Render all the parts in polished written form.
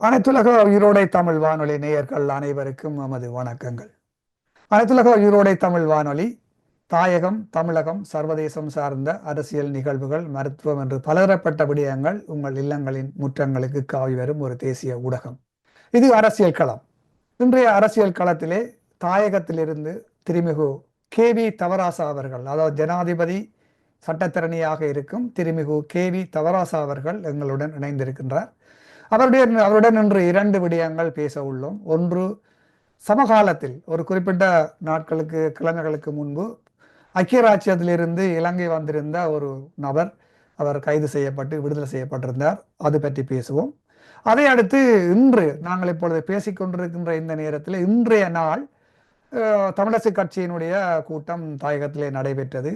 அனைத்துலக ஈரோடை தமிழ் வானொலி நேயர்கள் அனைவருக்கும் நமது வணக்கங்கள். அனைத்துலக ஈரோடை தமிழ் வானொலி தாயகம், தமிழகம், சர்வதேசம் சார்ந்த அரசியல் நிகழ்வுகள், மருத்துவம் என்று பலதரப்பட்ட விடயங்கள் உங்கள் இல்லங்களின் முற்றங்களுக்கு காவி வரும் ஒரு தேசிய ஊடகம். இது அரசியல் களம். இன்றைய அரசியல் களத்திலே தாயகத்திலிருந்து திருமிகு KV தவராசா அவர்கள், அதாவது ஜனாதிபதி சட்டத்தரணியாக இருக்கும் திருமிகு KV தவராசா அவர்கள் எங்களுடன் இணைந்திருக்கின்றார். அவருடன் இன்று இரண்டு விடயங்கள் பேச உள்ளோம். ஒன்று, சமகாலத்தில் ஒரு குறிப்பிட்ட நாட்களுக்கு கிழமைகளுக்கு முன்பு ஐக்கிய ராச்சியத்திலிருந்து இலங்கை வந்திருந்த ஒரு நபர், அவர் கைது செய்யப்பட்டு விடுதலை செய்யப்பட்டிருந்தார். அது பற்றி பேசுவோம். அதை அடுத்து இன்று நாங்கள் இப்பொழுது பேசிக்கொண்டிருக்கின்ற இந்த நேரத்தில் இன்றைய நாள் தமிழரசு கட்சியினுடைய கூட்டம் தாயகத்திலே நடைபெற்றது.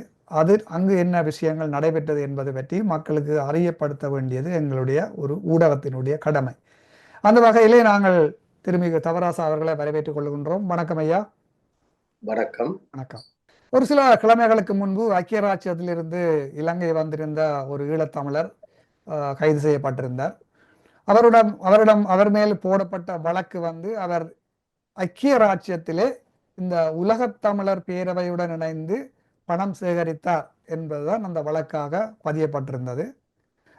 அங்கு என்ன விஷயங்கள் நடைபெற்றது என்பது பற்றி மக்களுக்கு அறியப்படுத்த வேண்டியது எங்களுடைய ஒரு ஊடகத்தினுடைய கடமை. அந்த வகையிலே நாங்கள் திருமிகு தவராசா அவர்களை வரவேற்றுக் கொள்கின்றோம். வணக்கம் ஐயா. வணக்கம். வணக்கம். ஒரு சில கிழமைகளுக்கு முன்பு ஐக்கிய ராச்சியத்திலிருந்து இலங்கை வந்திருந்த ஒரு ஈழத்தமிழர் கைது செய்யப்பட்டிருந்தார். அவர் மேல் போடப்பட்ட வழக்கு அவர் ஐக்கிய ராச்சியத்திலே இந்த உலகத்தமிழர் பேரவையுடன் இணைந்து பணம் சேகரித்தார் என்பதுதான் அந்த வழக்காக பதியப்பட்டிருந்தது.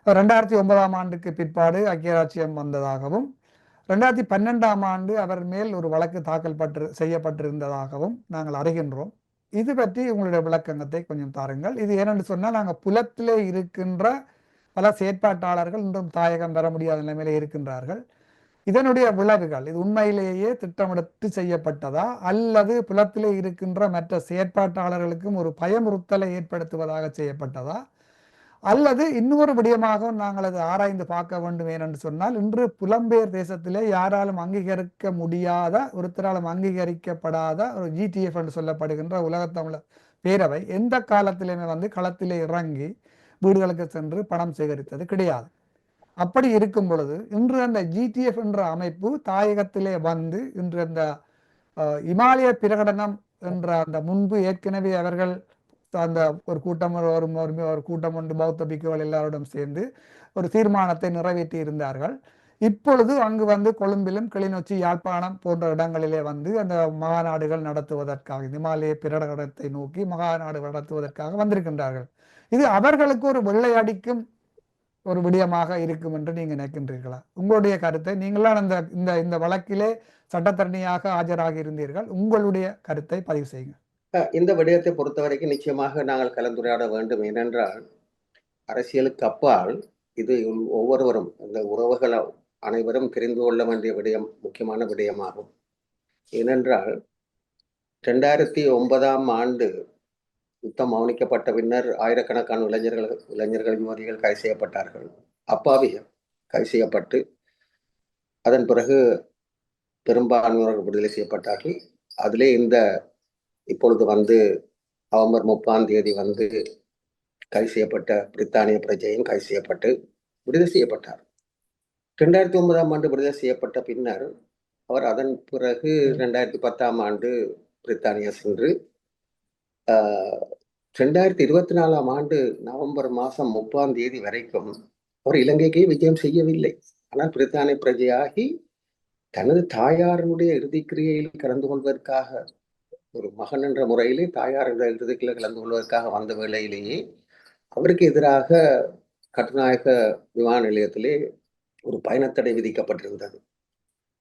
2009ஆம் ஆண்டுக்கு பிற்பாடு ஐக்கிய ராச்சியம் வந்ததாகவும் 2012ஆம் ஆண்டு அவர் மேல் ஒரு வழக்கு தாக்கல் செய்யப்பட்டிருந்ததாகவும் நாங்கள் அறிகின்றோம். இது பற்றி உங்களுடைய விளக்கங்கத்தை கொஞ்சம் தாருங்கள். இது ஏனென்று சொன்னால், நாங்கள் புலத்திலே இருக்கின்ற பல செயற்பாட்டாளர்கள் இன்றும் தாயகம் பெற முடியாத நிலைமையிலே இருக்கின்றார்கள். இதனுடைய விளைவுகள், இது உண்மையிலேயே திட்டமிட்டு செய்யப்பட்டதா, அல்லது புலத்திலே இருக்கின்ற மற்ற செயற்பாட்டாளர்களுக்கும் ஒரு பயமுறுத்தலை ஏற்படுத்துவதாக செய்யப்பட்டதா, அல்லது இன்னொரு விடயமாக நாங்கள் அதை ஆராய்ந்து பார்க்க வேண்டும். ஏனென்று சொன்னால், இன்று புலம்பெயர் தேசத்திலே யாராலும் அங்கீகரிக்க முடியாத, ஒருத்தராலும் அங்கீகரிக்கப்படாத ஒரு GTF என்று சொல்லப்படுகின்ற உலகத்தமிழர் பேரவை எந்த காலத்திலுமே களத்திலே இறங்கி வீடுகளுக்கு சென்று பணம் சேகரித்தது கிடையாது. அப்படி இருக்கும் பொழுது இன்று அந்த GTF என்ற அமைப்பு தாயகத்திலே இன்று அந்த இமாலய பிரகடனம் என்ற அந்த முன்பு ஏற்கனவே அவர்கள் அந்த ஒரு கூட்டம் ஒன்று பௌத்த பிக்குகள் எல்லாருடன் சேர்ந்து ஒரு தீர்மானத்தை நிறைவேற்றி இருந்தார்கள். இப்பொழுது அங்கு கொழும்பிலும், கிளிநொச்சி, யாழ்ப்பாணம் போன்ற இடங்களிலே அந்த மகாநாடுகள் நடத்துவதற்காக, இமாலய பிரகடனத்தை நோக்கி மகாநாடு நடத்துவதற்காக வந்திருக்கின்றார்கள். இது அவர்களுக்கு ஒரு வெள்ளை அடிக்கும் ஒரு விடயமாக இருக்கும் என்று நீங்க நினைக்கின்றீர்களா? உங்களுடைய கருத்தை, நீங்களாம் இந்த வழக்கிலே சட்டத்தரணியாக ஆஜராகி இருந்தீர்கள், உங்களுடைய கருத்தை பதிவு செய்யுங்க. இந்த விடயத்தை பொறுத்தவரைக்கும் நிச்சயமாக நாங்கள் கலந்துரையாட வேண்டும். ஏனென்றால் அரசியலுக்கு அப்பால் இது ஒவ்வொருவரும், இந்த உறவுகள் அனைவரும் தெரிந்து கொள்ள வேண்டிய விடயம், முக்கியமான விடயமாகும். ஏனென்றால் 2009ஆம் ஆண்டு யுத்தம் மௌனிக்கப்பட்ட பின்னர் ஆயிரக்கணக்கான இளைஞர்கள் யுவதிகள் கைது செய்யப்பட்டார்கள். அப்பாவிகள் கைது செய்யப்பட்டு அதன் பிறகு பெரும்பான்மையோர்கள் விடுதலை செய்யப்பட்டார்கள். அதிலே இந்த இப்பொழுது நவம்பர் 30ஆம் தேதி கைது செய்யப்பட்ட பிரித்தானிய பிரஜையும் கைது செய்யப்பட்டு விடுதலை செய்யப்பட்டார். 2009ஆம் ஆண்டு விடுதலை செய்யப்பட்ட பின்னர் அவர் அதன் பிறகு 2010ஆம் ஆண்டு பிரித்தானியா சென்று 2024ஆம் ஆண்டு நவம்பர் மாதம் 30ஆம் தேதி வரைக்கும் அவர் இலங்கைக்கு விஜயம் செய்யவில்லை. ஆனால் பிரித்தானிய பிரஜையாகி தனது தாயாருடைய இறுதிக்கிரியையில் கலந்து கொள்வதற்காக, ஒரு மகன் என்ற முறையிலே தாயார் என்ற இறுதிக்கிரியில் கலந்து கொள்வதற்காக வந்த வேளையிலேயே அவருக்கு எதிராக கட்டுநாயக்க விமான நிலையத்திலே ஒரு பயணத்தடை விதிக்கப்பட்டிருந்தது.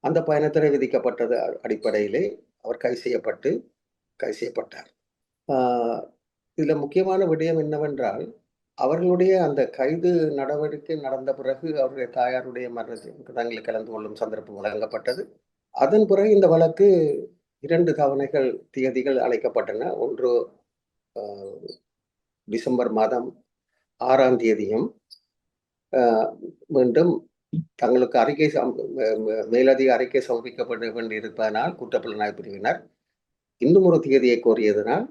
அந்த பயணத்தடை விதிக்கப்பட்டது அடிப்படையிலே அவர் கைது செய்யப்பட்டார். இதுல முக்கியமான விடயம் என்னவென்றால், அவர்களுடைய அந்த கைது நடவடிக்கை நடந்த பிறகு அவருடைய தாயாருடைய மரணத்தில் கலந்து கொள்ளும் சந்தர்ப்பம் வழங்கப்பட்டது. அதன் பிறகு இந்த வழக்கு 2 தவணைகள் தேதிகள் அழைக்கப்பட்டன. ஒன்று டிசம்பர் மாதம் 6ஆம் தேதியும் மீண்டும் தங்களுக்கு மேலதிக அறிக்கை சமர்ப்பிக்கப்பட வேண்டியிருப்பதனால் குற்றப்புலனாய்வு பிரிவினர் இன்னும் ஒரு தேதியை கோரியதனால்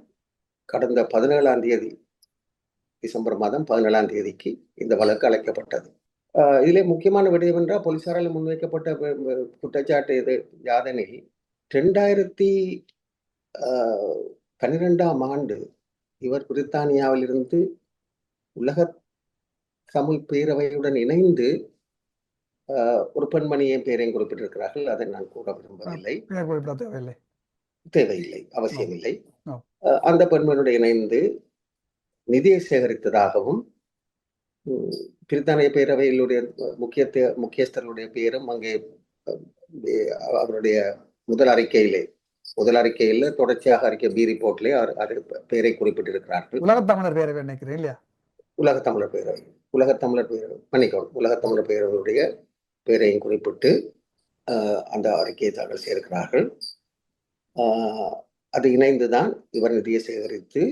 கடந்த 17ஆம் தேதி டிசம்பர் மாதம் 17ஆம் தேதிக்கு இந்த வழக்கு அழைக்கப்பட்டது. இதிலே முக்கியமான விடயம் என்றால் போலீசாரால் முன்வைக்கப்பட்ட குற்றச்சாட்டு இது யாதெனில் 2012ஆம் ஆண்டு இவர் பிரித்தானியாவிலிருந்து உலக தமிழ் பேரவையுடன் இணைந்து ஒரு பெண்மணியின் பெயரையும் குறிப்பிட்டிருக்கிறார்கள். அதை நான் கூற விரும்பவில்லை, தேவையில்லை, அவசியமில்லை. அந்த பெண்மணியுடன் இணைந்து நிதியை சேகரித்ததாகவும் பிரித்தானிய பேரவையிலுடைய முக்கியஸ்தர்களுடைய பெயரும் அங்கே அவருடைய முதல் அறிக்கையில தொடர்ச்சியாக அறிக்கை பி ரிப்போர்ட்லேயே பெயரை குறிப்பிட்டிருக்கிறார்கள். உலகத்தமிழர் பேரவை நினைக்கிறேன் இல்லையா? உலகத்தமிழர் பேரவை மன்னிக்கவும், உலகத்தமிழர் பேரவையுடைய பெயரையும் குறிப்பிட்டு அந்த அறிக்கையை தாக்கல் செய்திருக்கிறார்கள். அது இணைந்துதான் இவர் நிதியை சேகரித்து,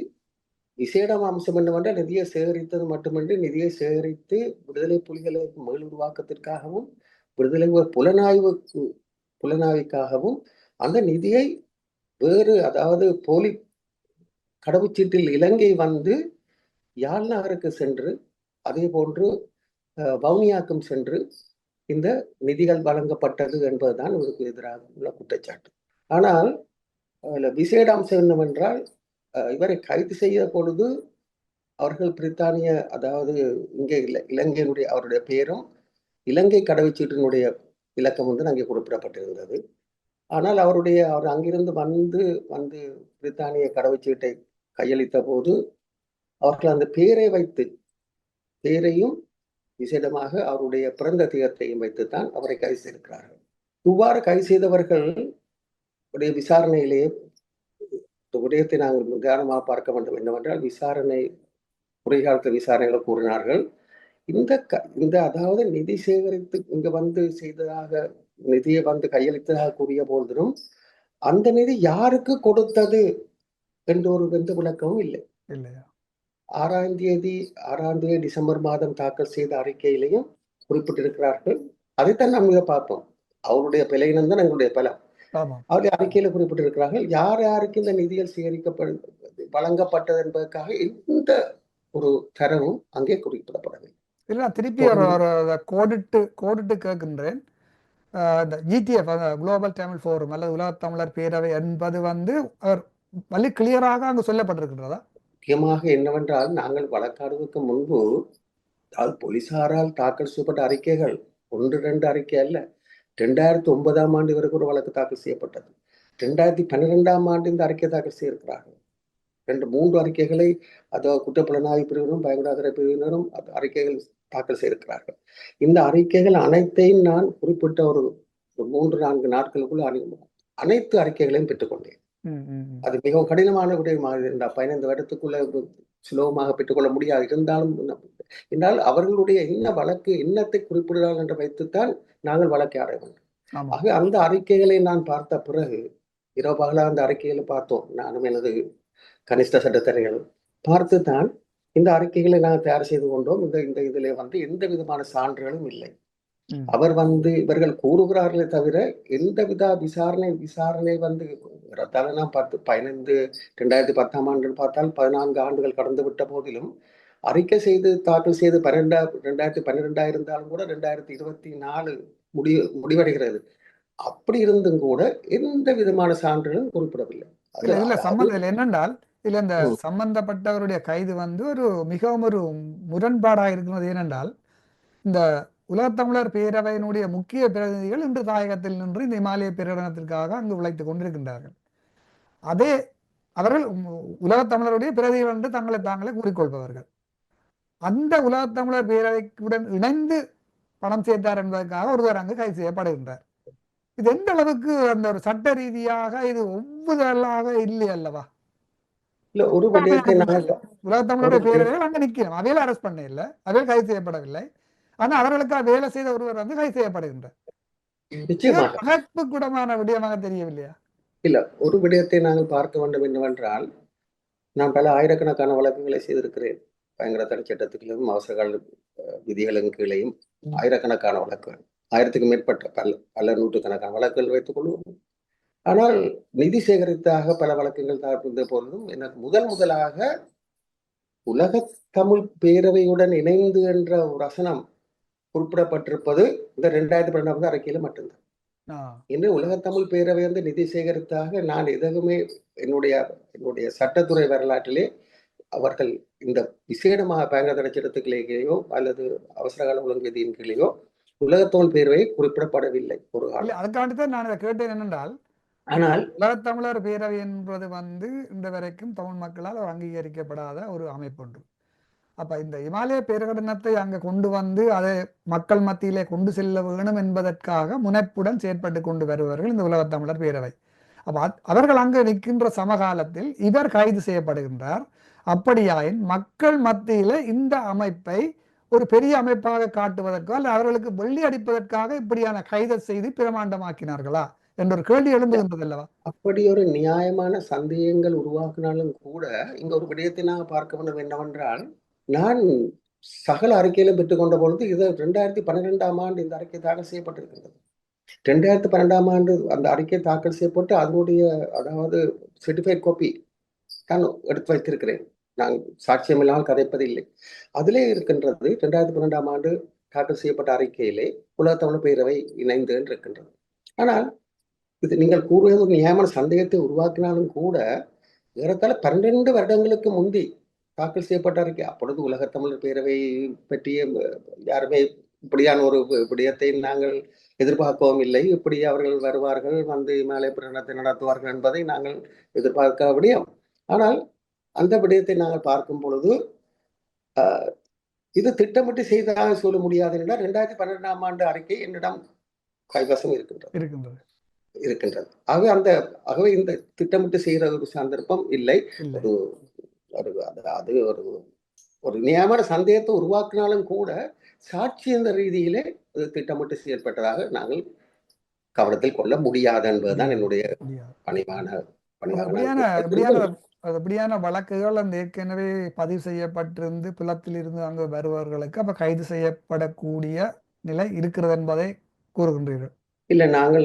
விசேடம் அம்சம் என்னவென்றால் நிதியை சேகரித்தது மட்டுமின்றி நிதியை சேகரித்து விடுதலை புலிகளை மேல் உருவாக்கத்திற்காகவும் விடுதலை புலனாய்வுக்காகவும் அந்த நிதியை வேறு, அதாவது போலி கடவுச்சீட்டில் இலங்கை வந்து யாழ் நகருக்கு சென்று அதே போன்று வவுனியாக்கும் சென்று இந்த நிதிகள் வழங்கப்பட்டது என்பதுதான் இவருக்கு எதிராக உள்ள குற்றச்சாட்டு. ஆனால் விசேட அம்சம் என்னவென்றால் இவரை கைது செய்த பொழுது அவர்கள் பிரித்தானிய, அதாவது இங்கே இலங்கையினுடைய அவருடைய பெயரும் இலங்கை கடவுச்சீட்டினுடைய இலக்கம் வந்து அங்கே குறிப்பிடப்பட்டிருந்தது. ஆனால் அவர் அங்கிருந்து வந்து பிரித்தானிய கடவுச்சீட்டை கையளித்த போது அவர்கள் அந்த பெயரையும் விசேடமாக அவருடைய பிறந்த தேதியையும் வைத்துத்தான் அவரை கைது செய்திருக்கிறார்கள். இவ்வாறு கைது செய்தவர்கள் விசாரணையிலேயே விடயத்தை நாங்கள் நிதானமாக பார்க்க வேண்டும். என்னவென்றால் குறைகாலத்து விசாரணைகளை கூறினார்கள், இந்த அதாவது நிதி சேகரித்து இங்க வந்து செய்ததாக, நிதியை வந்து கையளித்ததாக கூறிய போதிலும் அந்த நிதி யாருக்கு கொடுத்தது என்ற ஒரு எந்த விளக்கமும் இல்லை. 6ஆம் தேதி டிசம்பர் மாதம் தாக்கல் செய்த அறிக்கையிலையும் குறிப்பிட்டிருக்கிறார்கள். அதைத்தான் நாம் இதை பார்ப்போம். அவருடைய பிழையினம் தான் எங்களுடைய பலம். அவருடைய அறிக்கையில குறிப்பிட்டிருக்கிறார்கள் யார் யாருக்கு இந்த நிதிகள் வழங்கப்பட்டது என்பதற்காக எந்த ஒரு தரவும் அங்கே குறிப்பிடப்படவில்லை. இல்லை, திருப்பி கோடிட்டு கேட்கின்றேன். இந்த ஜிடிஎஃப், குளோபல் தமிழ் ஃபோரம் அல்லது உலக தமிழர் பேரவை என்பது வந்து அவர் வழி கிளியராக அங்கு சொல்லப்பட்டிருக்கின்றதா? முக்கியமாக என்னவென்றால், நாங்கள் வழக்காடுவதற்கு முன்பு போலீசாரால் தாக்கல் செய்யப்பட்ட அறிக்கைகள் 1-2 அறிக்கை அல்ல. 2009ஆம் ஆண்டு வரைக்கும் ஒரு வழக்கு தாக்கல் செய்யப்பட்டது. 2012ஆம் ஆண்டு இந்த அறிக்கை தாக்கல் செய்திருக்கிறார்கள். 2-3 அறிக்கைகளை அதாவது குற்றப்புலனாய்வு பிரிவினரும் பயங்கரவாத பிரிவினரும் அறிக்கைகள் தாக்கல் செய்திருக்கிறார்கள். இந்த அறிக்கைகள் அனைத்தையும் நான் குறிப்பிட்ட ஒரு 3-4 நாட்களுக்குள்ள அனைத்து அறிக்கைகளையும் பெற்றுக்கொண்டேன். அது மிகவும் கடினமான விடயமாக இருந்தால் 15 வருடத்துக்குள்ள சுலபமாக பெற்றுக்கொள்ள முடியாது. இருந்தால் அவர்களுடைய என்னத்தை குறிப்பிடுகிறார்கள் என்று வைத்துத்தான் நாங்கள் வழக்கை ஆட வேண்டும். ஆக அந்த அறிக்கைகளை நான் பார்த்த பிறகு இரவு பகலாக அந்த அறிக்கைகளை பார்த்தோம். நானும் எனது கனிஷ்ட சட்டத்தரணிகளும் பார்த்துதான் இந்த அறிக்கைகளை நாங்கள் தயார் செய்து கொண்டோம். இந்த இதுல வந்து எந்த விதமான சான்றுகளும் இல்லை. இவர்கள் கூறுகிறார்களே தவிர எந்தவித விசாரணை வந்து நான் 2010ஆம் ஆண்டு பார்த்தால் 14 ஆண்டுகள் கடந்து விட்ட போதிலும் அறிக்கை செய்து தாக்கல் செய்து 2012 இருந்தாலும் கூட 2024 முடிவடைகிறது. அப்படி இருந்தும் கூட எந்த விதமான சான்றுகளும் குறிப்பிடவில்லை. என்னென்றால் இதுல இந்த சம்பந்தப்பட்டவருடைய கைது வந்து மிகவும் ஒரு முரண்பாடாக இருக்கிறது. ஏனென்றால் இந்த உலகத்தமிழர் பேரவையினுடைய முக்கிய பிரதிநிதிகள் இன்று தாயகத்தில் நின்று இந்த இமாலய பிரகடனத்திற்காக அங்கு உழைத்துக் கொண்டிருக்கின்றார்கள். அவர்கள் உலகத்தமிழருடைய பிரதிகள் என்று தாங்களே கூறிக்கொள்பவர்கள். அந்த உலகத்தமிழர் பேரவையுடன் இணைந்து பணம் சேர்த்தார் என்பதற்காக ஒருவர் அங்கு கைது செய்யப்படுகின்றார். இது எந்த அளவுக்கு அந்த ஒரு சட்ட ரீதியாக இது ஒவ்வொருவராக இல்லை அல்லவா? உலகத்தமிழருடைய பேரவைகள் அங்க நிற்கிறோம், அவையில் அரெஸ்ட் பண்ண இல்லை, அவையில் கைது செய்யப்படவில்லை. ஆனா அவர்களுக்காக வேலை செய்த ஒருவர் வந்து கைது செய்யப்படுகின்றார். கூடமான விடயமாக தெரியவில்லையா? இல்ல, ஒரு விடயத்தை நாங்கள் பார்க்க வேண்டும் என்னவென்றால், நான் பல ஆயிரக்கணக்கான வழக்குகளை செய்திருக்கிறேன். பயங்கர தடை சட்டத்துக்குள்ளும் அவசரகால விதிகளின் கீழையும் ம். ஆயிரக்கணக்கான வழக்குகள், 1000க்கு மேற்பட்ட பல நூற்றுக்கணக்கான வழக்குகள் வைத்துக் கொள்வோம். ஆனால் நிதி சேகரித்தாக பல வழக்குகள் இருந்த போதிலும் எனக்கு முதலாக உலக தமிழ் பேரவையுடன் இணைந்து என்ற ஒரு வசனம் குறிப்பிடப்பட்டிருப்பது இந்த 2012 அறிக்கையில மட்டும்தான். ஆ. இன்னும் உலக தமிழ் பேரவை வந்து நிதி சேகரித்தாக நான் எதுவுமே என்னுடைய சட்டத்துறை வரலாற்றிலே அவர்கள் இந்த விசேடமாக பயங்கர தடை சட்டத்துக்குள்ளேயோ அல்லது அவசரகால ஒழுங்கு விதியின் கீழேயோ உலகத்தமிழ் பேரவை குறிப்பிடப்படவில்லை ஒரு இல்ல காலம். அதுக்காண்டித்தான் நான் இதை கேட்டேன் என்னென்றால் ஆனால் உலகத்தமிழர் பேரவை என்பது இந்த வரைக்கும் தமிழ் மக்களால் அங்கீகரிக்கப்படாத ஒரு அமைப்பு ஒன்று. அப்ப இந்த இமாலய பேரகடனத்தை அங்க கொண்டு வந்து அதை மக்கள் மத்தியிலே கொண்டு செல்ல வேணும் என்பதற்காக முனைப்புடன் செயற்பட்டு கொண்டு வருவார்கள் இந்த உலகத்தமிழர் பேரவை. அப்ப அவர்கள் அங்கு நிற்கின்ற சமகாலத்தில் இவர் கைது செய்யப்படுகின்றார். அப்படியாயின் மக்கள் மத்தியில இந்த அமைப்பை ஒரு பெரிய அமைப்பாக காட்டுவதற்கோ அல்ல அவர்களுக்கு வெள்ளி அடிப்பதற்காக இப்படியான கைதை செய்து பிரமாண்டமாக்கினார்களா என்ற ஒரு கேள்வி எழும்புகின்றது அல்லவா? அப்படி ஒரு நியாயமான சந்தேகங்கள் உருவாக்கினாலும் கூட இங்க ஒரு விடயத்தை நாங்கள் பார்க்க வேண்டும் என்னவென்றால், நான் சகல அறிக்கையிலும் பெற்றுக்கொண்ட பொழுது இது 2012 ஆண்டு இந்த அறிக்கை தாக்கல் செய்யப்பட்டிருக்கின்றது. 2012 ஆண்டு அந்த அறிக்கை தாக்கல் செய்யப்பட்டு அதனுடைய அதாவது சர்டிஃபைட் காப்பி நான் எடுத்து வைத்திருக்கிறேன். நான் சாட்சியம் இல்லாமல் கதைப்பதில்லை. அதிலே இருக்கின்றது 2012 ஆண்டு தாக்கல் செய்யப்பட்ட அறிக்கையிலே உலகத்தமிழ் பேரவை இணைந்து இருக்கின்றது. ஆனால் இது நீங்கள் கூறுவது ஒரு நியாயமான சந்தேகத்தை உருவாக்கினாலும் கூட ஏறத்தாழ 12 வருடங்களுக்கு முந்தி தாக்கல் செய்யப்பட்ட அறிக்கை. அப்பொழுது உலகத்தமிழர் பேரவை பற்றிய யாருமே இப்படியான ஒரு விடயத்தை நாங்கள் எதிர்பார்க்கவும் இல்லை. இப்படி அவர்கள் வருவார்கள், வந்து இமாலய பிரகடனத்தை நடத்துவார்கள் என்பதை நாங்கள் எதிர்பார்க்க விடயம். ஆனால் அந்த விடயத்தை நாங்கள் பார்க்கும் பொழுது இது திட்டமிட்டு செய்ததாக சொல்ல முடியாது என்றால் 2012 ஆண்டு அறிக்கை என்னிடம் கைவசம் இருக்கின்றது. ஆகவே இந்த திட்டமிட்டு செய்கிற ஒரு சந்தர்ப்பம் இல்லை. அது ஒரு நியாயமான சந்தேகத்தை உருவாக்கினாலும் கூட சாட்சி என்ற ரீதியிலே திட்டமிட்டு செயல்பட்டதாக நாங்கள் கவனத்தில் கொள்ள முடியாது என்பதுதான் என்னுடைய அப்படியான வழக்குகள் அந்த ஏற்கனவே பதிவு செய்யப்பட்டிருந்து புலத்தில் இருந்து அங்கு வருபவர்களுக்கு அப்ப கைது செய்யப்படக்கூடிய நிலை இருக்கிறது என்பதை கூறுகின்றீர்கள். இல்ல, நாங்கள்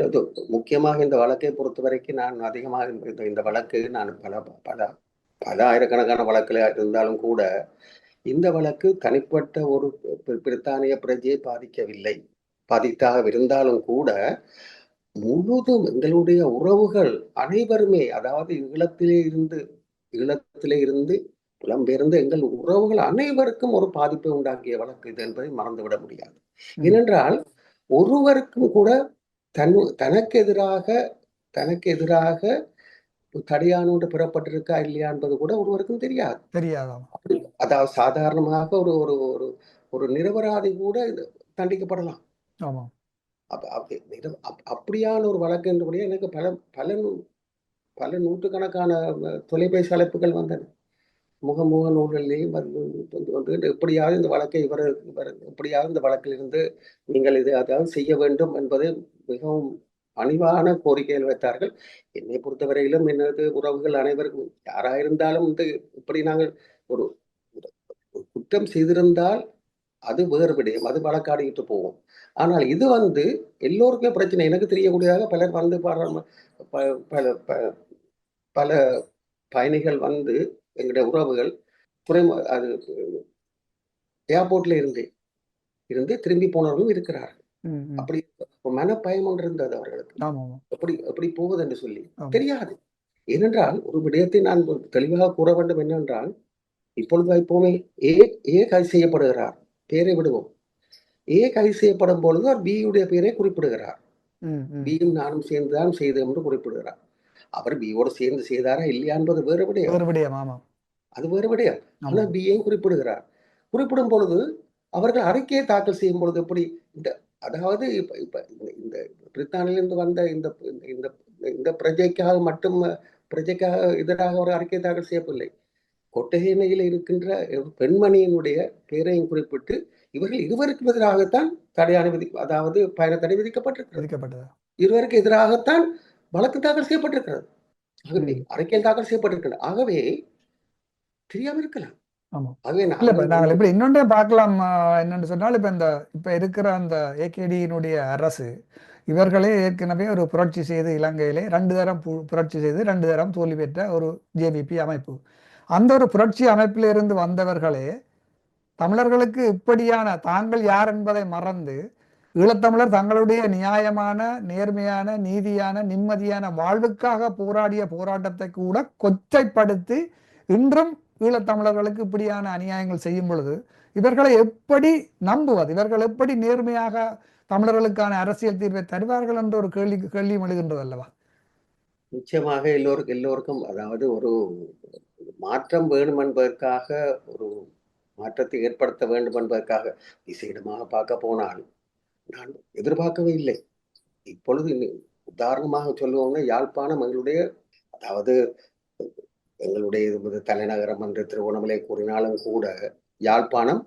முக்கியமாக இந்த வழக்கை பொறுத்த வரைக்கும் நான் அதிகமாக இந்த வழக்கு நான் பல ஆயிரக்கணக்கான வழக்கில் இருந்தாலும் கூட இந்த வழக்கு தனிப்பட்ட ஒரு பிரித்தானிய பிரஜையை பாதித்தாக இருந்தாலும் கூட முழுதும் எங்களுடைய உறவுகள் அனைவருமே, அதாவது ஈழத்திலே இருந்து புலம்பெயர்ந்து எங்கள் உறவுகள் அனைவருக்கும் ஒரு பாதிப்பை உண்டாக்கிய வழக்கு இது என்பதை மறந்துவிட முடியாது. ஏனென்றால் ஒருவருக்கும் கூட தனக்கு எதிராக தடியான ஒன்று பெறப்பட்டிருக்கா இல்லையா என்பது கூட ஒருவருக்கும் தெரியாது. அதாவது சாதாரணமாக ஒரு நிரபராதி கூட தண்டிக்கப்படலாம். அப்படியான ஒரு வழக்கு என்றபடியே எனக்கு பல நூற்றுக்கணக்கான தொலைபேசி அழைப்புகள் வந்தன. முகமுக நூல்களிலேயும் வந்து எப்படியாவது இந்த வழக்கை இவர் எப்படியாவது இந்த வழக்கில் இருந்து நீங்கள் இது அதாவது செய்ய வேண்டும் என்பதை மிகவும் பணிவான கோரிக்கைகள் வைத்தார்கள். என்னை பொறுத்தவரையிலும் எனது உறவுகள் அனைவருக்கும் யாராயிருந்தாலும் வந்து இப்படி நாங்கள் ஒரு குற்றம் செய்திருந்தால் அது வேறு விடயம், அது வழக்காடிட்டு போவோம். ஆனால் இது வந்து எல்லோருக்குமே பிரச்சனை. எனக்கு தெரியக்கூடியதாக பலர் வந்து பல பயணிகள் வந்து எங்களுடைய உறவுகள் அது ஏர்போர்ட்ல இருந்து திரும்பி போனவர்களும் இருக்கிறார்கள். அப்படி மனப்பயம் ஒன்று இருந்தது அவர்களுக்கு, எப்படி போவது என்று சொல்லி தெரியாது. ஏனென்றால் ஒரு விடயத்தை நான் தெளிவாக கூற வேண்டும் என்னென்றால், இப்பொழுது வைப்போமே, ஏ கைது செய்யப்படுகிறார், பேரை விடுவோம். ஏ கைது செய்யப்படும் பொழுது அவர் பியுடைய பேரை குறிப்பிடுகிறார். பியும் நானும் சேர்ந்துதான் செய்தோம் என்று குறிப்பிடுகிறார். அவர் பியோடு சேர்ந்து செய்தாரா இல்லையா என்பது வேறு விடயம். அது வேறு விடயம். ஆனால் பியையும் குறிப்பிடும் பொழுது அவர்கள் அறிக்கையை தாக்கல் செய்யும் பொழுது எப்படி அதாவது இப்ப இந்த பிரித்தானியிலிருந்து வந்த இந்த பிரஜைக்காக எதிராக ஒரு அறிக்கை தாக்கல் செய்யவில்லை. கொட்டகையில் இருக்கின்ற பெண்மணியினுடைய பேரையும் குறிப்பிட்டு இவர்கள் இருவருக்கு எதிராகத்தான் தடையான அதாவது பயண தடை விதிக்கப்பட்டிருக்கிறது. இருவருக்கு எதிராகத்தான் வழக்கு தாக்கல் செய்யப்பட்டிருக்கிறது. ஆகவே அறிக்கையில் தாக்கல் செய்யப்பட்டிருக்கிறது. ஆகவே தெரியாம இருக்கலாம். ஆமா. ஆகவே இல்ல இப்ப நாங்கள் நாங்கள் வந்து இப்படி இன்னொன்றே பார்க்கலாம். என்னன்னு சொன்னால் இப்ப இருக்கிற அந்த ஏகேடியினுடைய அரசு இவர்களே ஏற்கனவே ஒரு புரட்சி செய்து இலங்கையிலே 2 தரம் புரட்சி செய்து 2 தரம் தோல்வி பெற்ற ஒரு ஜேவிபி அமைப்பு. அந்த ஒரு புரட்சி அமைப்பிலிருந்து வந்தவர்களே தமிழர்களுக்கு இப்படியான தாங்கள் யார் என்பதை மறந்து ஈழத்தமிழர் தங்களுடைய நியாயமான, நேர்மையான, நீதியான, நிம்மதியான வாழ்வுக்காக போராடிய போராட்டத்தை கூட கொச்சைப்படுத்தி இன்றும் ஈழத்தமிழர்களுக்கு இப்படியான அநியாயங்கள் செய்யும் பொழுது இவர்களை எப்படி நம்புவது? இவர்கள் எப்படி நேர்மையாக தமிழர்களுக்கான அரசியல் தீர்வை தருவார்கள் என்ற ஒரு கேள்வியும் எழுகின்றது அல்லவா? நிச்சயமாக எல்லோருக்கும் அதாவது ஒரு மாற்றம் வேணும் என்பதற்காக, ஒரு மாற்றத்தை ஏற்படுத்த வேண்டும் என்பதற்காக விசேடமாக பார்க்க போனால் நான் எதிர்பார்க்கவே இல்லை. இப்பொழுது உதாரணமாக சொல்லுவோம்னா, யாழ்ப்பாணம் எங்களுடைய, அதாவது எங்களுடைய தலைநகரம் என்று திருவண்ணாமலை கூறினாலும் கூட, யாழ்ப்பாணம்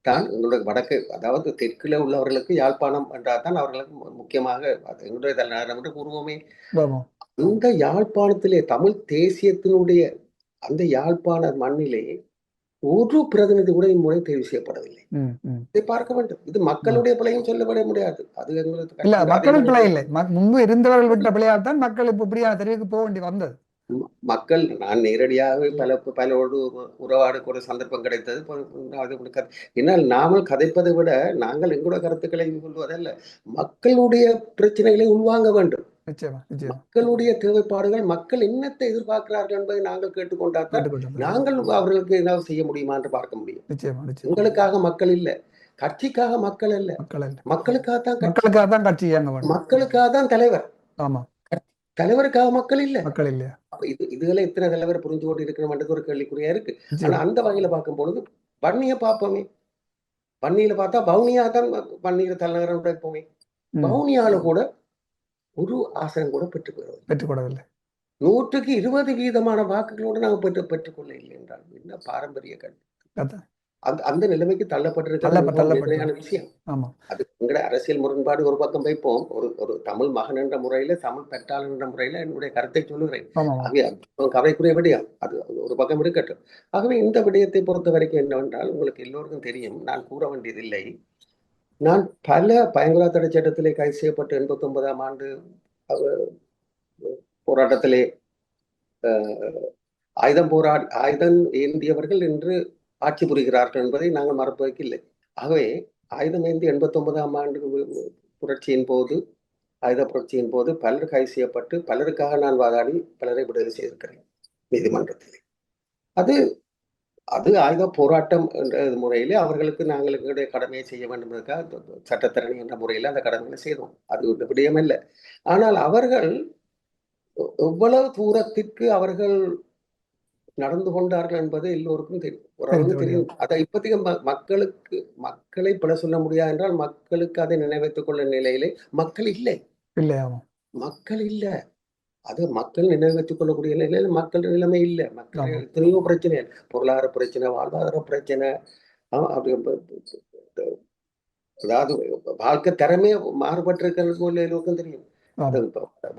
தான் எங்களுடைய வடக்கு, அதாவது தெற்குல உள்ளவர்களுக்கு யாழ்ப்பாணம் என்றால் தான் அவர்களுக்கு முக்கியமாக அது எங்களுடைய தலைநகரம் என்று கூறுவோமே. ஆமா. அந்த யாழ்ப்பாணத்திலே தமிழ் தேசியத்தினுடைய அந்த யாழ்ப்பாண மண்ணிலே ஒரு பிரதிநிதி கூட இம்முறை தேர்வு செய்யப்படவில்லை. இதை பார்க்க வேண்டும். இது மக்களுடைய பிழையும் சொல்லப்பட முடியாது. அது எங்களுக்கு இல்ல, கட்சியில் மக்கள் பிழை அதிகாரம் இல்லை. முன்பு இருந்தவர்கள் விட்ட பிழையால் தான் மக்கள் இப்ப இப்படியான தெரிவுக்கு போக வேண்டி வந்தது. மக்கள், நான் நேரடியாக பலரோடு உறவாட கூட சந்தர்ப்பம் கிடைத்தது. என்னால் நாமல் கதைப்பதை விட நாங்கள் எங்களுடைய கருத்துக்களை சொல்வதல்ல, மக்களுடைய பிரச்சனைகளை உள்வாங்க வேண்டும். நிச்சயமா, நிச்சயமா. மக்களுடைய தேவைப்பாடுகள், மக்கள் என்னத்தை எதிர்பார்க்கிறார்கள் என்பதை நாங்கள் கேட்டுக்கொண்டாதான் நாங்கள் அவர்களுக்கு ஏதாவது செய்ய முடியுமா என்று பார்க்க முடியும். நிச்சயமா, நிச்சயமா. உங்களுக்காக மக்கள் இல்ல, கட்சிக்காக மக்கள் அல்ல, மக்களுக்காக தான் கட்சி, மக்களுக்காக தான் தலைவர். ஆமா, தலைவருக்காக மக்கள் இல்ல, மக்கள் இல்லையா? இதுகளை எத்தனை தலைவர் புரிஞ்சு கொண்டு இருக்கணும்ன்றது ஒரு கேள்விக்குறியா இருக்கு. ஆனா அந்த வகையில பார்க்கும் பொழுது வன்னிய பார்ப்போமே, வன்னியில பார்த்தா வவுனியா தான் வன்னியில தலைநகரம் இருப்போமே, வவுனியால கூட ஒரு ஆசனம் கூட பெற்றுக்கொள்ளவில்லை. 100க்கு 20% வாக்குகளோடு நாங்கள் பெற்றுக்கொள்ள இல்லை என்றால் என்ன பாரம்பரிய கல்வி, அந்த நிலைமைக்கு தள்ளப்பட்டிருக்கிற விஷயம். அது எங்களுடைய அரசியல் முரண்பாடு ஒரு பக்கம் வைப்போம். ஒரு தமிழ் மகன் என்ற முறையில, தமிழ் பெற்றாளன் என்ற முறையில என்னுடைய கருத்தை சொல்லுகிறேன். கவலைக்குரிய விடயம் அது ஒரு பக்கம் இருக்கட்டும். ஆகவே இந்த விடயத்தை பொறுத்த வரைக்கும் என்னவென்றால், உங்களுக்கு எல்லோருக்கும் தெரியும், நான் கூற வேண்டியதில்லை. நான் பல பயங்கர தடை சட்டத்திலே கைது செய்யப்பட்டு 89ஆம் ஆண்டு போராட்டத்திலே ஆயுதம் ஏந்தியவர்கள் இன்று ஆட்சி புரிகிறார்கள் என்பதை நாங்கள் மறப்பதற்கு இல்லை. ஆகவே ஆயுதம் ஏந்தி 89ஆம் ஆண்டு புரட்சியின் போது, ஆயுத புரட்சியின் போது பலர் கைது செய்யப்பட்டு பலருக்காக நான் வாதாடி பலரை விடுதலை செய்திருக்கிறேன் நீதிமன்றத்திலே. அது ஆயுத போராட்டம் என்ற முறையிலே அவர்களுக்கு நாங்கள் எங்களுடைய கடமையை செய்ய வேண்டும் என்பதற்காக சட்டத்தரணி என்ற முறையில் அந்த கடமைகளை செய்தோம். அது ஒரு விடயம் இல்லை. ஆனால் அவர்கள் எவ்வளவு தூரத்திற்கு அவர்கள் நடந்து கொண்டார்கள் என்பது எல்லோருக்கும் தெரியும், ஓரளவு தெரியும். அதை இப்போதைக்கு மக்களை பல சொல்ல முடியாது என்றால், மக்களுக்கு அதை நினைவைத்துக் கொள்ள நிலையிலே மக்கள் இல்லை. மக்கள் இல்ல, அது மக்கள் நினைவைத்துக் கொள்ளக்கூடிய நிலையில மக்கள் நிலைமை இல்லை. மக்கள் எத்தனையோ பிரச்சனை, பொருளாதார பிரச்சனை, வாழ்வாதார பிரச்சனை, அதாவது வாழ்க்கை திறமே மாறுபட்டிருக்கிறது போல எல்லோருக்கும் தெரியும்.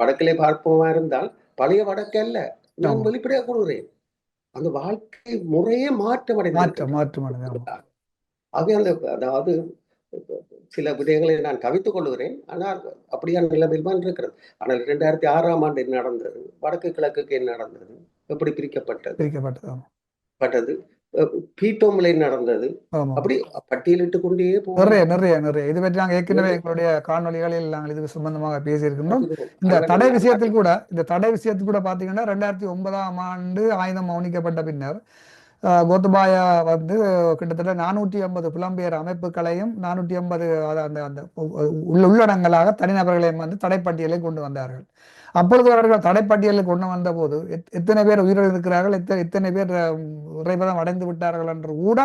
வடக்கிலே பார்ப்போமா இருந்தால் பழைய வடக்கு அல்ல, நான் வெளிப்படையாக கூறுகிறேன், அந்த வாழ்க்கை முறையே மாற்றமடைந்தது. ஆகவே அதாவது சில விடயங்களை நான் கவித்துக் கொள்கிறேன். ஆனால் அப்படியான நிலைமையில் தான் இருக்கிறது. ஆனால் 2006ஆம் ஆண்டு என்ன நடந்தது, வடக்கு கிழக்குக்கு என்ன நடந்தது, எப்படி பிரிக்கப்பட்டது, பீட்டோமில் நடந்தது, அப்படி பட்டியலிட்டு கொண்டே நிறைய இது பற்றி நாங்கள் ஏற்கனவே எங்களுடைய காணொலிகளில் நாங்கள் இது சம்பந்தமாக பேசியிருக்கின்றோம். இந்த தடை விஷயத்தில் கூட பாத்தீங்கன்னா 2009ஆம் ஆண்டு ஆயுதம் மௌனிக்கப்பட்ட பின்னர் கோத்தபாயா கிட்டத்தட்ட 450 புலம்பெயர் அமைப்புகளையும் 450 அந்த உள்ளடங்களாக தனிநபர்களையும் தடைப்பட்டியலை கொண்டு வந்தார்கள். அப்பொழுது அவர்கள் தடைப்பட்டியலில் கொண்டு வந்த போது எத்தனை பேர் உயிரிழந்திருக்கிறார்கள், எத்தனை பேர் இறைபதம் அடைந்து விட்டார்கள் என்று கூட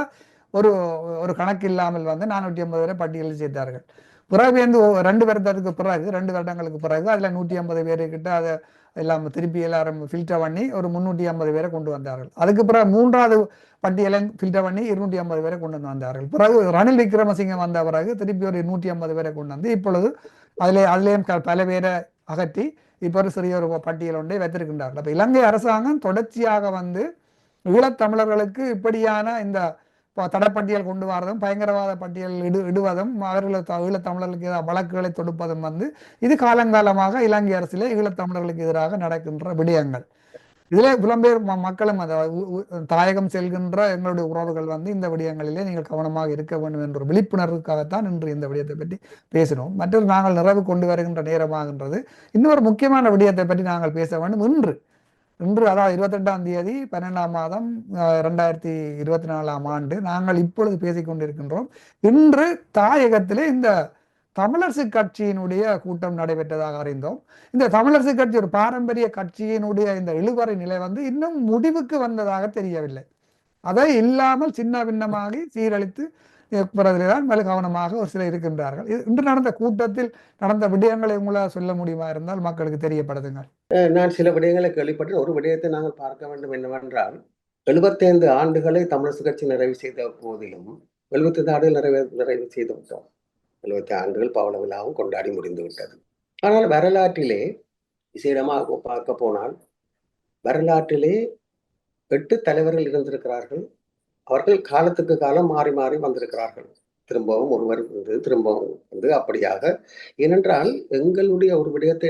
ஒரு கணக்கு இல்லாமல் 450 பேரை பட்டியலில் சேர்த்தார்கள். பிறகு 2 வருடங்களுக்கு பிறகு அதுல 150 பேருக்கிட்ட அதை எல்லாம் திருப்பி எல்லாரும் ஃபில்டர் பண்ணி ஒரு 350 பேரை கொண்டு வந்தார்கள். அதுக்கு பிறகு 3வது பட்டியலை ஃபில்டர் பண்ணி 250 பேரை கொண்டு வந்தார்கள். பிறகு ரணில் விக்ரமசிங்க வந்த பிறகு திருப்பி ஒரு 150 பேரை கொண்டு வந்து இப்பொழுது அதுலேயும் பல பேரை அகற்றி இப்போ ஒரு சிறிய ஒரு பட்டியல் ஒன்றை வைத்திருக்கின்றார்கள். அப்ப இலங்கை அரசாங்கம் தொடர்ச்சியாக ஈழத்தமிழர்களுக்கு இப்படியான இந்த தடப்பட்டியல் கொண்டு வரதும் பயங்கரவாத பட்டியல் இடுவதும் அவர்கள் ஈழத்தமிழர்களுக்கு எதிராக வழக்குகளை தொடுப்பதும் இது காலங்காலமாக இலங்கை அரசிலே ஈழத்தமிழர்களுக்கு எதிராக நடக்கின்ற விடயங்கள். இதிலே புலம்பெயர் மக்களும் தாயகம் செல்கின்ற எங்களுடைய உறவுகள் இந்த விடயங்களிலே நீங்கள் கவனமாக இருக்க வேண்டும் என்ற ஒரு விழிப்புணர்வுக்காகத்தான் இன்று இந்த விடயத்தை பற்றி பேசினோம். மற்றொரு நாங்கள் நிறைவு கொண்டு வருகின்ற நேரமாகின்றது. இன்னொரு முக்கியமான விடயத்தை பற்றி நாங்கள் பேச வேண்டும். இன்று அதாவது 28ஆம் தேதி 12ஆம் மாதம் 2024ஆம் ஆண்டு நாங்கள் இப்பொழுது பேசிக் கொண்டிருக்கின்றோம். இன்று தாயகத்திலே இந்த தமிழரசு கட்சியினுடைய கூட்டம் நடைபெற்றதாக அறிந்தோம். இந்த தமிழரசு கட்சி ஒரு பாரம்பரிய கட்சியினுடைய இந்த இழுவறை நிலை இன்னும் முடிவுக்கு வந்ததாக தெரியவில்லை. அதை இல்லாமல் சின்ன பின்னமாகி சீரழித்து பிறகுதான் மேல கவனமாக ஒரு சிலர் இருக்கின்றார்கள். இன்று நடந்த கூட்டத்தில் நடந்த விடயங்களை உங்களால் சொல்ல முடியுமா இருந்தால் மக்களுக்கு தெரியப்படுத்துங்கள். நான் சில விடயங்களை கேள்விப்பட்டு ஒரு விடயத்தை நாங்கள் பார்க்க வேண்டும் என்னவென்றால் 75 ஆண்டுகளை தமிழரசு கட்சி நிறைவு செய்த போதிலும் 75 ஆண்டுகள் நிறைவு செய்து விட்டோம். 75 ஆண்டுகள் பவள விழாவும் கொண்டாடி முடிந்து விட்டது. ஆனால் வரலாற்றிலே விசேடமாக பார்க்க போனால் வரலாற்றிலே 8 தலைவர்கள் இருந்திருக்கிறார்கள். அவர்கள் காலத்துக்கு காலம் மாறி மாறி வந்திருக்கிறார்கள். திரும்பவும் ஒருவர் திரும்பவும் அப்படியாக. ஏனென்றால் எங்களுடைய ஒரு விடயத்தை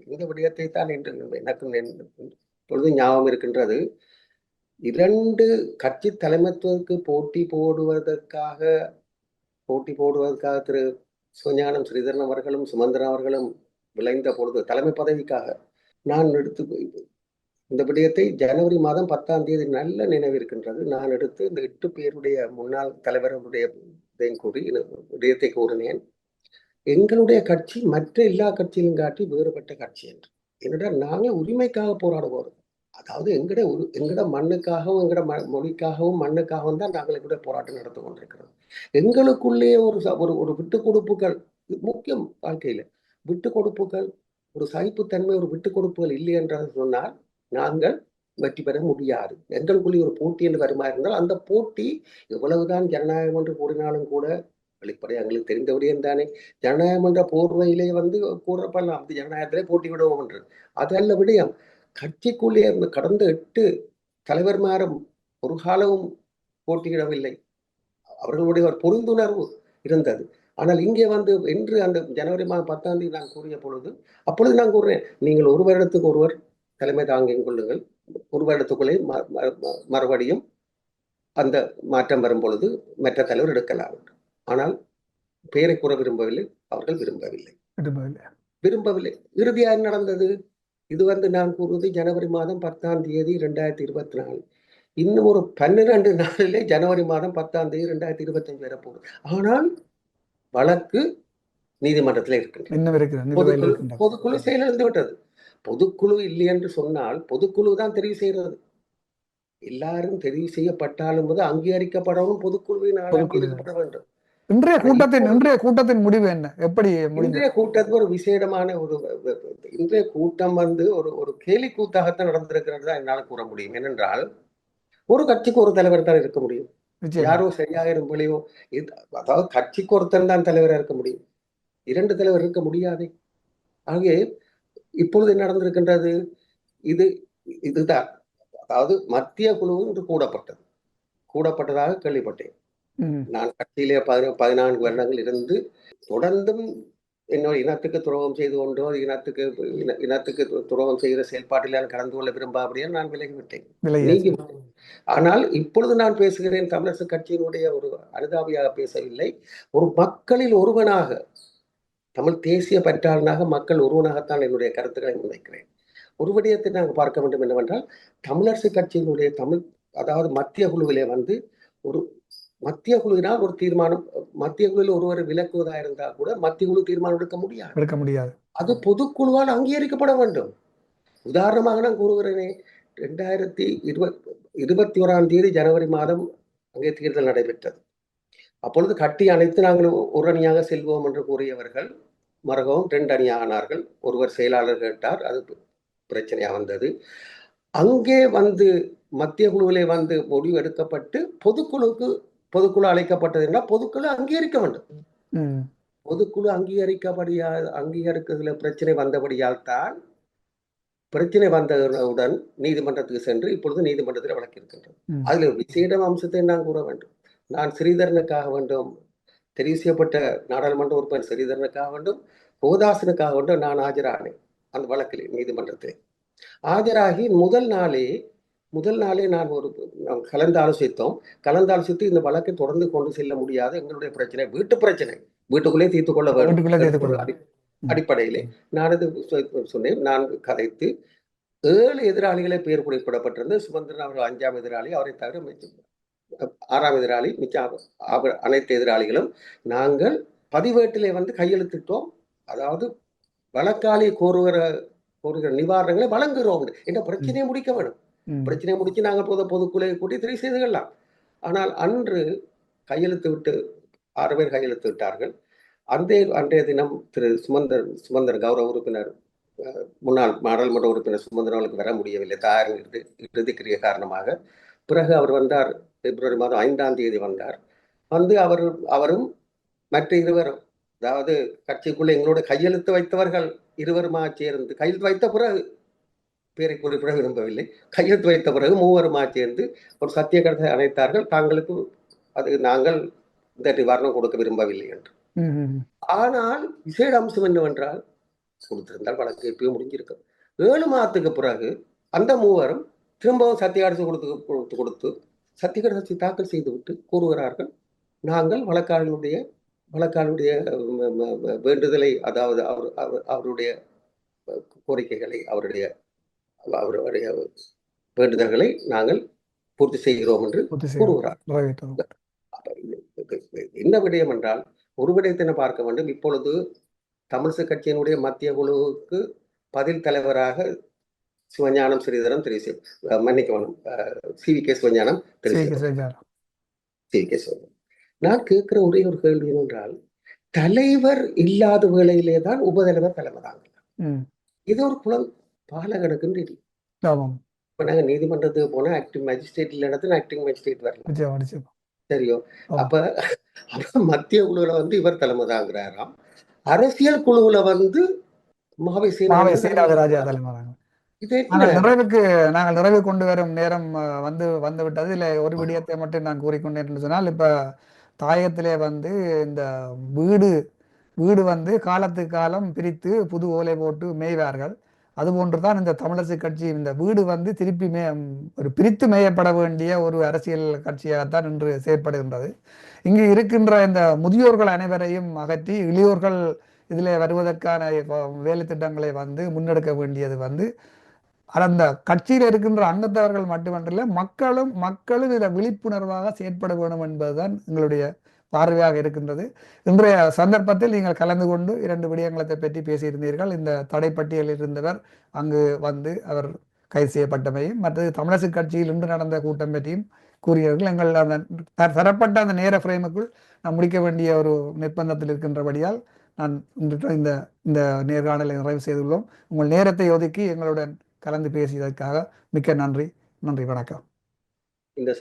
இந்த விடயத்தை தான் என்று எனக்கு பொழுது ஞாபகம் இருக்கின்றது. 2 கட்சி தலைமைத்துவத்துக்கு போட்டி போடுவதற்காக திரு சிவஞானம் ஸ்ரீதரன் அவர்களும் சுமந்திரன் அவர்களும் விளைந்த பொழுது தலைமை பதவிக்காக நான் இந்த விடயத்தை ஜனவரி மாதம் 10ஆம் தேதி நல்ல நினைவு இருக்கின்றது. நான் எடுத்து இந்த 8 பேருடைய முன்னாள் தலைவர்களுடைய விடயத்தை கூறினேன். எங்களுடைய கட்சி மற்ற எல்லா கட்சியிலும் காட்டி வேறுபட்ட கட்சி என்று. என்னடா நாங்கள் உரிமைக்காக போராடுவோம். அதாவது எங்கட மண்ணுக்காகவும் எங்கட மொழிக்காகவும் மண்ணுக்காகவும் தான் நாங்கள் எங்களுடைய போராட்டம் நடத்தி கொண்டிருக்கிறோம். எங்களுக்குள்ளே ஒரு விட்டு கொடுப்புகள் முக்கியம். வாழ்க்கையில விட்டு கொடுப்புகள், ஒரு சகிப்புத்தன்மை, ஒரு விட்டு கொடுப்புகள் இல்லை என்று சொன்னால் நாங்கள் வெற்றி பெற முடியாது. எங்களுக்குள்ளே ஒரு போட்டி என்று வருமா இருந்தால் அந்த போட்டி எவ்வளவுதான் ஜனநாயகம் என்று கூறினாலும் கூட வெளிப்படை எங்களுக்கு தெரிந்த விடயம் தானே. ஜனநாயகம் என்ற போர்வையிலே கூறப்படலாம் அந்த ஜனநாயகத்திலே போட்டி விடுவோம் என்று. அது அல்ல விடயம். கட்சிக்குள்ளே கடந்த 8 தலைவர்மாரும் ஒரு காலமும் போட்டியிடவில்லை. அவர்களுடைய ஒரு புரிந்துணர்வு இருந்தது. ஆனால் இங்கே இன்று அந்த ஜனவரி மாதம் 10ஆம் தேதி நான் கூறிய பொழுது அப்பொழுது நான் கூறுறேன், நீங்கள் ஒரு வருடத்துக்கு ஒருவர் தலைமை தாங்கிக் கொள்ளுங்கள். ஒரு வருடத்துக்குள்ளே மறுபடியும் அந்த மாற்றம் வரும் பொழுது மற்ற தலைவர் எடுக்கலாம். ஆனால் பெயரை கூற விரும்பவில்லை. அவர்கள் விரும்பவில்லை. இறுதியாக நடந்தது இது நான் கூறுவது ஜனவரி மாதம் 10ஆம் தேதி 2024. இன்னும் ஒரு 12 நாளிலே ஜனவரி மாதம் 10ஆம் தேதி 2025 வரப்போகுது. ஆனால் வழக்கு நீதிமன்றத்தில் இருக்கின்றது. பொதுக்குழு செயலிழந்து விட்டது. பொதுக்குழு இல்லை என்று சொன்னால் பொதுக்குழு தான் தெரிவு செய்கிறது. எல்லாரும் தெரிவு செய்யப்பட்டாலும் அங்கீகரிக்கப்படவும் பொதுக்குழுவினால் அங்கீகரிக்கப்பட வேண்டும். இன்றைய கூட்டத்தின் முடிவு என்ன? எப்படி இன்றைய கூட்டத்துக்கு ஒரு விசேடமான இன்றைய கூட்டம் ஒரு கேலி கூத்தாகத்தான் நடந்திருக்கிறதா என்னால் கூற முடியும். ஏனென்றால் ஒரு கட்சிக்கு ஒரு தலைவர் தான் இருக்க முடியும். யாரோ சரியாக இருப்பலையோ, அதாவது கட்சிக்கு ஒருத்தர் தான் தலைவராக இருக்க முடியும். 2 தலைவர் இருக்க முடியாது. ஆகவே இப்பொழுது என்ன நடந்திருக்கின்றது? இதுதான், அதாவது மத்திய குழு இன்று கூடப்பட்டதாக கேள்விப்பட்டேன். நான் கட்சியிலே 14 வருடங்கள் இருந்து தொடர்ந்தும் என்னோட இனத்துக்கு துரோகம் செய்து கொண்டோ இனத்துக்கு துரோகம் செய்கிற செயல்பாட்டில் நான் கலந்து கொள்ள விரும்பாபடியே நான் விலகிவிட்டேன். ஆனால் இப்பொழுது நான் பேசுகிறேன் தமிழரசு கட்சியினுடைய ஒரு அனுதாபியாக பேசவில்லை. ஒரு மக்களில் ஒருவனாக, தமிழ் தேசிய பற்றாளனாக, மக்கள் ஒருவனாகத்தான் என்னுடைய கருத்துக்களை முன்வைக்கிறேன். ஒரு விடயத்தை நாங்கள் பார்க்க வேண்டும் என்னவென்றால், தமிழரசு கட்சியினுடைய அதாவது மத்திய குழுவிலே ஒரு மத்திய குழுவினால் ஒரு தீர்மானம், மத்திய குழுவில் ஒருவர் விலக்குவதா இருந்தால் கூட மத்திய குழு தீர்மானம் எடுக்க முடியாது. அது பொதுக்குழுவால் அங்கீகரிக்கப்பட வேண்டும். உதாரணமாக நான் கூறுகிறேனே, 2021ஆம் தேதி ஜனவரி மாதம் அங்கே தேர்தல் நடைபெற்றது. அப்பொழுது கட்டி அணைத்து நாங்கள் ஒரு அணியாக செல்வோம் என்று கூறியவர்கள் மறுகவும் 2 அணியானார்கள். ஒருவர் செயலாளர் கேட்டார், அது பிரச்சனையா வந்தது. அங்கே மத்திய குழுவிலே முடிவு எடுக்கப்பட்டு பொதுக்குழு அழைக்கப்பட்டது என்றால் பொதுக்குழு அங்கீகரிக்க வேண்டும். பொதுக்குழு அங்கீகரிக்கிறதுல பிரச்சனை வந்தபடியால் தான் பிரச்சனை வந்தவுடன் நீதிமன்றத்துக்கு சென்று இப்பொழுது நீதிமன்றத்தில் வழக்கு இருக்கின்றது. அதில் ஒரு விசேட அம்சத்தை நான் கூற வேண்டும். நான் ஸ்ரீதரனுக்காக வேண்டும், தெரிவு செய்யப்பட்ட நாடாளுமன்ற உறுப்பினர் ஸ்ரீதரனுக்காக வேண்டும், கோதாசனுக்காக வேண்டும் நான் ஆஜரானேன் அந்த வழக்கில் நீதிமன்றத்தில். ஆஜராகி முதல் நாளே நான் கலந்தாலோசித்து இந்த வழக்கை தொடர்ந்து கொண்டு செல்ல முடியாது, எங்களுடைய பிரச்சனை வீட்டு பிரச்சனை, வீட்டுக்குள்ளே தீர்த்து கொள்ள வேண்டும் அடிப்படையிலே நான் இது சொன்னேன். நான் கதைத்து 7 எதிராளிகளை பெயர் குறிப்பிடப்பட்டிருந்த சுமந்திரன் அவர்கள் 5ஆம் எதிராளி, அவரை தவிர 6ஆம் எதிராளி, மிச்சம் அனைத்து எதிராளிகளும் நாங்கள் பதிவேட்டிலே கையெழுத்திட்டோம். அதாவது வழக்காளி கோருகிற நிவாரணங்களை வழங்குகிறோம் என்ற பிரச்சனையை முடிக்க வேண்டும். பிரச்சனையை முடிச்சு நாங்கள் பொதுக்குழுவை கூட்டி தெரிவு செய்து கொள்ளலாம். ஆனால் அன்று கையெழுத்து விட்டு 6 பேர் கையெழுத்து விட்டார்கள். அன்றைய தினம் திரு சுமந்தர் கௌரவ உறுப்பினர், முன்னாள் நாடாளுமன்ற உறுப்பினர் சுமந்தர் அவர்களுக்கு வர முடியவில்லை தாயார் இறுதிக்கிரிய காரணமாக. பிறகு அவர் வந்தார், பிப்ரவரி மாதம் 5ஆம் தேதி வந்தார். அவரும் மற்ற இருவரும், அதாவது கட்சிக்குள்ள எங்களோட கையெழுத்து வைத்தவர்கள் இருவருமா சேர்ந்து, கையெழுத்து வைத்த பிறகு பேரை குறிப்பிட விரும்பவில்லை, கையெழுத்து வைத்த பிறகு 3வருமா சேர்ந்து ஒரு சத்திய கருத்தை அணைத்தார்கள். தாங்களுக்கு நாங்கள் இந்த நிவாரணம் கொடுக்க விரும்பவில்லை என்று. ஆனால் விசேட அம்சம் என்னவென்றால், கொடுத்திருந்தால் வழக்கு எப்பயும் முடிஞ்சிருக்கும். 7 மாதத்துக்கு பிறகு அந்த 3வரும் திரும்பவும் சத்திய கடிதம் கொடுத்து சத்திய கடிதத்தை தாக்கல் செய்துவிட்டு கூறுகிறார்கள், நாங்கள் வழக்காளனுடைய வேண்டுதலை, அதாவது அவருடைய கோரிக்கைகளை, அவருடைய வேண்டுதல்களை நாங்கள் பூர்த்தி செய்கிறோம் என்று கூறுகிறார். என்ன விடயம் என்றால், ஒரு விடயத்தினை பார்க்க வேண்டும். இப்பொழுது தமிழிசை கட்சியினுடைய மத்திய குழுவுக்கு பதில் தலைவராக சிவஞானம் ஸ்ரீதரன் CVK சிவஞானம் நான் கேட்கிற ஒரே ஒரு கேள்வி என்னென்றால், தலைவர் இல்லாத வேளையிலே தான் உபதலைவர் தலைமை தாங்க. இது ஒரு பாலகனுக்குன்னு தெரியும். இப்ப நாங்க நீதிமன்றத்துக்கு போனா ஆக்டிவ் மேஜிஸ்ட்ரேட் இல்ல ஆக்டிங் மேஜிஸ்ட்ரேட் வரலாம், சரியோ? அப்ப மத்திய குழுவுல இவர் தலைமை தாங்கிறாராம். அரசியல் குழுவுல மாவை சேனாதிராஜா தலைமை. நாங்கள் நிறைவு கொண்டு வரும் நேரம் வந்து விட்டது. இல்ல ஒரு விடயத்தை மட்டும் நான் கூறிக்கொண்டேன் என்று சொன்னால், இப்ப தாயத்திலே இந்த வீடு காலத்துக்கு காலம் பிரித்து புது ஓலை போட்டு மேய்வார்கள். அதுபோன்றுதான் இந்த தமிழரசு கட்சி இந்த வீடு திருப்பி ஒரு பிரித்து மேயப்பட வேண்டிய ஒரு அரசியல் கட்சியாகத்தான் இன்று செயற்படுகின்றது. இங்கு இருக்கின்ற இந்த முதியோர்கள் அனைவரையும் அகற்றி இளையோர்கள் இதில் வருவதற்கான வேலை திட்டங்களை முன்னெடுக்க வேண்டியது அந்த கட்சியில் இருக்கின்ற அங்கத்தவர்கள் மட்டுமன்றல்ல, மக்களும் இதில் விழிப்புணர்வாக செயற்பட வேண்டும் என்பதுதான் எங்களுடைய பார்வையாக இருக்கின்றது. இன்றைய சந்தர்ப்பத்தில் நீங்கள் கலந்து கொண்டு 2 விடயங்களை பற்றி பேசியிருந்தீர்கள். இந்த தடைப்பட்டியலில் இருந்தவர் அங்கு அவர் கைது செய்யப்பட்டமையும், மற்றது தமிழரசு கட்சியில் இன்று நடந்த கூட்டம் பற்றியும் கூறியவர்கள். எங்கள் அந்த தரப்பட்ட அந்த நேர ஃப்ரேமுக்குள் நான் முடிக்க வேண்டிய ஒரு நிர்பந்தத்தில் இருக்கின்றபடியால் நான் இந்த நேர்காணலை நிறைவு செய்துள்ளோம். உங்கள் நேரத்தை ஒதுக்கி எங்களுடன் கலந்து பேசியதற்காக மிக்க நன்றி. வணக்கம். இந்த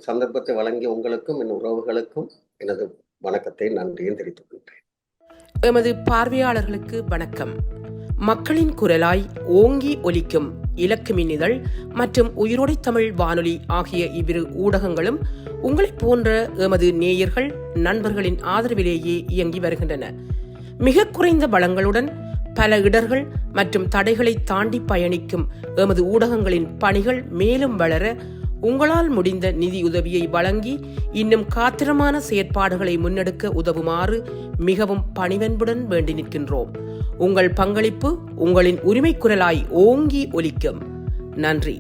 சந்தர்ப்பத்தை வழங்கிய உங்களுக்கும் என் உறவுகளுக்கும் எனது வணக்கத்தை, நன்றியும் தெரிவித்துக் கொள்கிறேன். எமது பார்வையாளர்களுக்கு வணக்கம். மக்களின் குரலாய் ஓங்கி ஒலிக்கும் இலக்கு மின்னிதழ் மற்றும் உயிரோடை தமிழ் வானொலி ஆகிய இவ்விரு ஊடகங்களும் உங்களைப் போன்ற எமது நேயர்கள், நண்பர்களின் ஆதரவிலேயே இயங்கி வருகின்றன. மிக குறைந்த வளங்களுடன் பல இடர்கள் மற்றும் தடைகளை தாண்டி பயணிக்கும் எமது ஊடகங்களின் பணிகள் மேலும் வளர உங்களால் முடிந்த நிதியுதவியை வழங்கி இன்னும் காத்திரமான செயற்பாடுகளை முன்னெடுக்க உதவுமாறு மிகவும் பணிவன்புடன் வேண்டி நிற்கின்றோம். உங்கள் பங்களிப்பு உங்களின் உரிமை குரலாய் ஓங்கி ஒலிக்கும். நன்றி.